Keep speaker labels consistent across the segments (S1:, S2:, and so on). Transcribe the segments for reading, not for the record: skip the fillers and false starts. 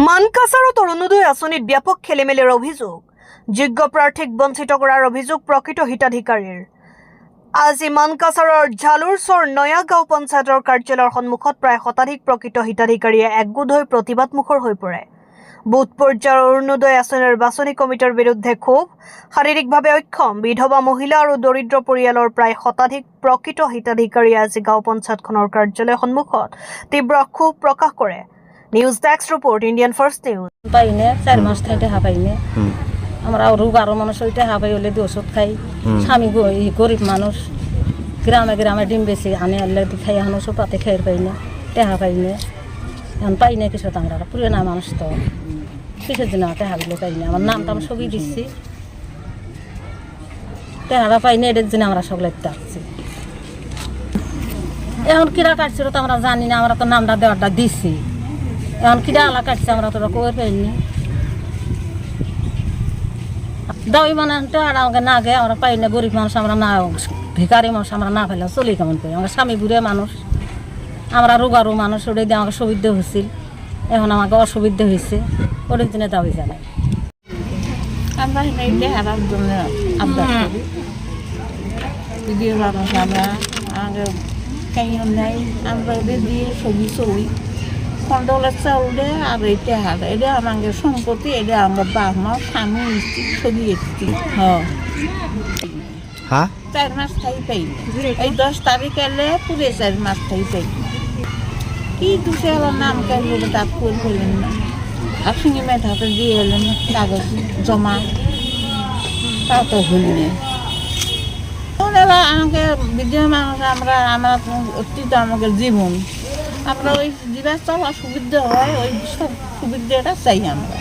S1: মানকাছাৰত অৰুণোদয় আঁচনিত ব্যাপক খেলিমেলিৰ অভিযোগ যোগ্য প্ৰাৰ্থীক বঞ্চিত কৰাৰ অভিযোগ প্ৰকৃত হিতাধিকাৰীৰ আজি মানকাছাৰৰ ঝালুৰচৰ নয়াগাঁও পঞ্চায়তৰ কাৰ্যালয়ৰ সন্মুখত প্ৰায় শতাধিক প্ৰকৃত হিতাধিকাৰীয়ে একগোট হৈ প্ৰতিবাদমুখৰ হৈ পৰে। বুথ পৰ্যায়ৰ অৰুণোদয় আঁচনিৰ বাছনি কমিটিৰ বিৰুদ্ধে ক্ষোভ শাৰীৰিকভাৱে অক্ষম বিধৱা মহিলা আৰু দৰিদ্ৰ পৰিয়ালৰ প্ৰায় শতাধিক প্ৰকৃত হিতাধিকাৰীয়ে আজি গাঁও পঞ্চায়তখনৰ কাৰ্যালয়ৰ সন্মুখত তীব্ৰ ক্ষোভ প্ৰকাশ কৰে। News desk report Indian first news
S2: পাইনে 4 মাস থাইতে হা পাইনে আমরা রোগারো মানুষ হইতে হা পাই হলে ওষুধ খাই স্বামী গরিব মানুষ গ্রামে গ্রামে ডিম বেশি আনে আনলে খাই এখন ওষুধ পাতে খাই পাইনে টেহা পাইনে এখন পাইনে কিছু আমরা পুরানা মানুষ তো কিসের জন্য টেহা গুলো পাইনে আমার নামটা আমি সবই দিচ্ছি টেহারা পাইনে এদের জন্য আমরা সকলে আসছি এখন কিরা কাটছিল তো আমরা জানি না আমরা তো নামটা দেওয়াটা দিচ্ছি এখন কিরা আলা কাটছে আমরা তোরা কই পাইনি দাওই মানে তো আর আমাকে না গে আমরা পাই না গরিব মানুষ আমরা না ভিখারি মানুষ আমরা না পাইলাম চলি কেমন পাই আমার স্বামী বুড়ে মানুষ আমরা রোগারো মানুষ ওটাই দিয়ে আমাকে সুবিধা হয়েছিল এখন আমাকে অসুবিধা হয়েছে ওটার জন্য দাওই জানাই
S3: আমরা এই হারার জন্য আবদার করি দিদি মানুষ আমরা আমাদের কেন নাই আমরা ওদের দিয়ে ছবি চলি কন্ট্রোলের চাউলে আর এটা হার এটা আমাদের সম্পত্তি এটা আমার বাপ মা স্বামী স্ত্রী ছবি এসছি
S4: হ্যাঁ
S3: 4 মাস থাই পাই এই 10 তারিখ এলে পুরে 4 মাস থাই পাই কি দুসে হলো নাম কেন ডাক করে ফেলেন না আর সঙ্গে মেধাতে দিয়ে এলেন কাগজ জমা তা তো হইনি ওনারা আমাকে বিদ্যমান মানুষ আমরা আমার অতীত আমাদের জীবন আমরা ওই জীবাস চলা সুবিধা হয় ওই সব সুবিধাটা চাই আমরা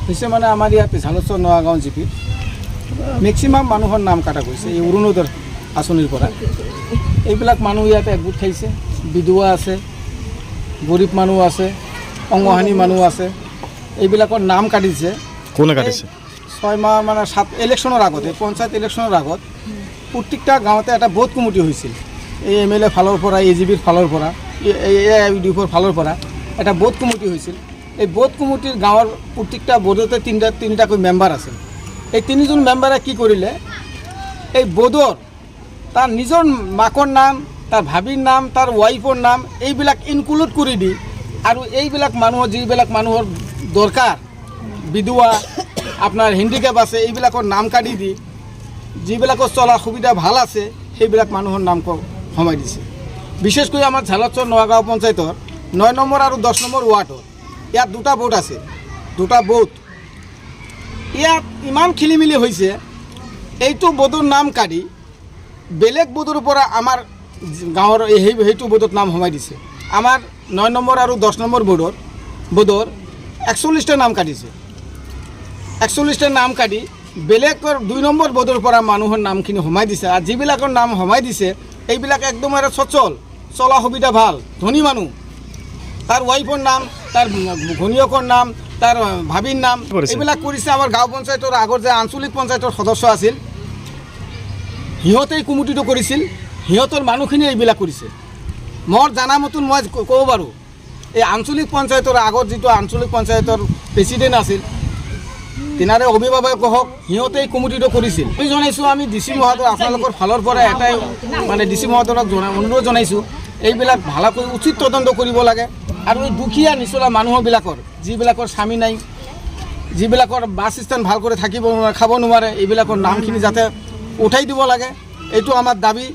S5: হৈছে মানে আমাৰ ইয়াতে ঝালুৰচৰ নয়াগাঁও জিপিত মেক্সিমাম মানুহৰ নাম কাটা গৈছে এই অৰুণোদয় আঁচনিৰ পৰা এইবিলাক মানুহ ইয়াতে একগোট খাইছে বিধৱা আছে গৰীব মানুহ আছে অংগহানী মানুহ আছে এইবিলাকৰ নাম কাটিছে
S4: কোনে কাটিছে
S5: 6 মাহ মানে 7 ইলেকশ্যনৰ আগতে পঞ্চায়ত ইলেকশ্যনৰ আগত প্ৰত্যেকটা গাঁৱতে এটা বোধ কমিটি হৈছিল এই এমএলএ ফালৰ পৰা এজিবিৰ ফালৰ পৰা এআইইউডিএফৰ ফালৰ পৰা এটা বোধ কমিটি হৈছিল এই বোধ কমিটিৰ গাঁৱৰ প্ৰত্যেকটা বোধতে তিনিটাকৈ মেম্বাৰ আছে এই তিনিজন মেম্বাৰে কি কৰিলে এই বোধৰ তাৰ নিজৰ মাকৰ নাম তাৰ ভাবীৰ নাম তাৰ ৱাইফৰ নাম এইবিলাক ইনক্লুড কৰি দি আৰু এইবিলাক মানুহৰ যিবিলাক মানুহৰ দৰকাৰ বিধৱা আপোনাৰ হেণ্ডিকেপ আছে এইবিলাকৰ নাম কাটি দি যিবিলাকৰ চলা সুবিধা ভাল আছে সেইবিলাক মানুহৰ নাম সোমাই দিছে বিশেষকৈ আমাৰ ঝালুৰচৰ নয়াগাঁও পঞ্চায়তৰ 9 নম্বৰ আৰু 10 নম্বৰ ৱাৰ্ডত ইয়াত দুটা বোট আছে দুটা বোট ইয়াত ইমান খেলিমেলি হৈছে এইটো বোটৰ নাম কাটি বেলেগ বোটৰ পৰা আমাৰ গাঁৱৰ সেইটো বোটত নাম সোমাই দিছে আমাৰ 9 নম্বৰ আৰু 10 নম্বৰ বোটৰ 41টা নাম কাটিছে 41টা নাম কাটি বেলেগৰ 2 নম্বৰ বোটৰ পৰা মানুহৰ নামখিনি সোমাই দিছে আৰু যিবিলাকৰ নাম সোমাই দিছে এইবিলাক একদম আৰু সচল চলা সুবিধা ভাল ধনী মানুহ তাৰ ৱাইফৰ নাম তাৰ ঘনীয়েকৰ নাম তাৰ ভাবীৰ নাম এইবিলাক কৰিছে আমাৰ গাঁও পঞ্চায়তৰ আগৰ যে আঞ্চলিক পঞ্চায়তৰ সদস্য আছিল সিহঁতেই কমিটিটো কৰিছিল সিহঁতৰ মানুহখিনি এইবিলাক কৰিছে মোৰ জানা মতন মই ক'ব পাৰোঁ এই আঞ্চলিক পঞ্চায়তৰ আগৰ যিটো আঞ্চলিক পঞ্চায়তৰ প্ৰেচিডেণ্ট আছিল তিনাৰে অভিভাৱক হওক সিহঁতেই কমিটিটো কৰিছিল আমি জনাইছোঁ আমি ডিচি মহোদয় আপোনালোকৰ ফালৰ পৰা এটাই মানে ডিচি মহোদয়ক অনুৰোধ জনাইছোঁ এইবিলাক ভালকৈ উচিত তদন্ত কৰিব লাগে আৰু এই দুখীয়া নিচলা মানুহবিলাকৰ যিবিলাকৰ স্বামী নাই যিবিলাকৰ বাছ ষ্টেণ্ড ভাল কৰি থাকিব খাব নোৱাৰে এইবিলাকৰ নামখিনি যাতে উঠাই দিব লাগে এইটো আমাৰ দাবী।